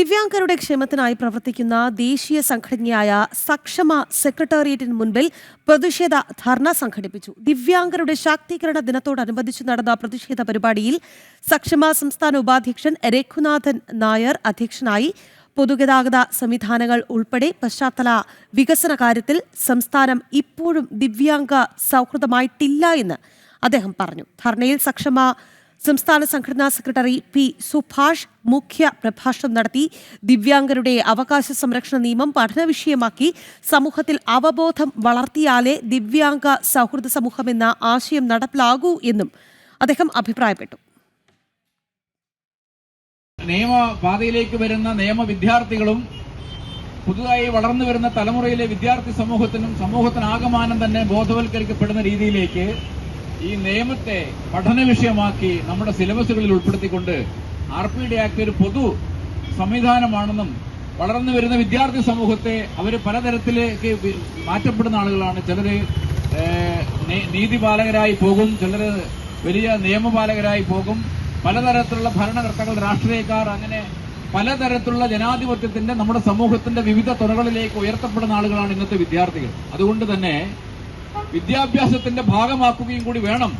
ദിവ്യാംഗരുടെ ക്ഷേമത്തിനായി പ്രവർത്തിക്കുന്ന ദേശീയ സംഘടനയായ സക്ഷമ സെക്രട്ടേറിയറ്റിന് മുൻപിൽ പ്രതിഷേധ ധർണ സംഘടിപ്പിച്ചു. ദിവ്യാംഗരുടെ ശാക്തീകരണ ദിനത്തോടനുബന്ധിച്ച് നടന്ന പ്രതിഷേധ പരിപാടിയിൽ സക്ഷമ സംസ്ഥാന ഉപാധ്യക്ഷൻ രഘുനാഥൻ നായർ അധ്യക്ഷനായി. പൊതുഗതാഗത സംവിധാനങ്ങൾ ഉൾപ്പെടെ പശ്ചാത്തല വികസന കാര്യത്തിൽ സംസ്ഥാനം ഇപ്പോഴും ദിവ്യാംഗ സൗഹൃദമായിട്ടില്ല എന്ന് അദ്ദേഹം പറഞ്ഞു. ധർണയിൽ സക്ഷമ സംസ്ഥാന സംഘടനാ സെക്രട്ടറി പി സുഭാഷ് മുഖ്യ പ്രഭാഷണം നടത്തി. ദിവ്യാംഗരുടെ അവകാശ സംരക്ഷണ നിയമം പഠന വിഷയമാക്കി സമൂഹത്തിൽ അവബോധം വളർത്തിയാലേ ദിവ്യാംഗ സൗഹൃദ സമൂഹം എന്ന ആശയം നടപ്പിലാകൂ എന്നും അദ്ദേഹം അഭിപ്രായപ്പെട്ടു. നിയമപാതയിലേക്ക് വരുന്ന നിയമ വിദ്യാർത്ഥികളും പുതുതായി വളർന്നു വരുന്ന തലമുറയിലെ വിദ്യാർത്ഥി സമൂഹത്തിനാകമാനം തന്നെ ബോധവൽക്കരിക്കപ്പെടുന്ന രീതിയിലേക്ക് ഈ നിയമത്തെ പഠന വിഷയമാക്കി നമ്മുടെ സിലബസുകളിൽ ഉൾപ്പെടുത്തിക്കൊണ്ട് RPD ആക്ട് ഒരു പൊതു സംവിധാനമാണെന്നും വളർന്നു വരുന്ന വിദ്യാർത്ഥി സമൂഹത്തെ അവർ പലതരത്തിലേക്ക് മാറ്റപ്പെടുന്ന ആളുകളാണ്. ചിലര് നീതിപാലകരായി പോകും, ചിലർ വലിയ നിയമപാലകരായി പോകും, പലതരത്തിലുള്ള ഭരണകർത്താക്കൾ, രാഷ്ട്രീയക്കാർ, അങ്ങനെ പലതരത്തിലുള്ള ജനാധിപത്യത്തിന്റെ നമ്മുടെ സമൂഹത്തിന്റെ വിവിധ തുറകളിലേക്ക് ഉയർത്തപ്പെടുന്ന ആളുകളാണ് ഇന്നത്തെ വിദ്യാർത്ഥികൾ. അതുകൊണ്ട് തന്നെ വിദ്യാഭ്യാസത്തിന്റെ ഭാഗമാക്കുകയും കൂടി വേണം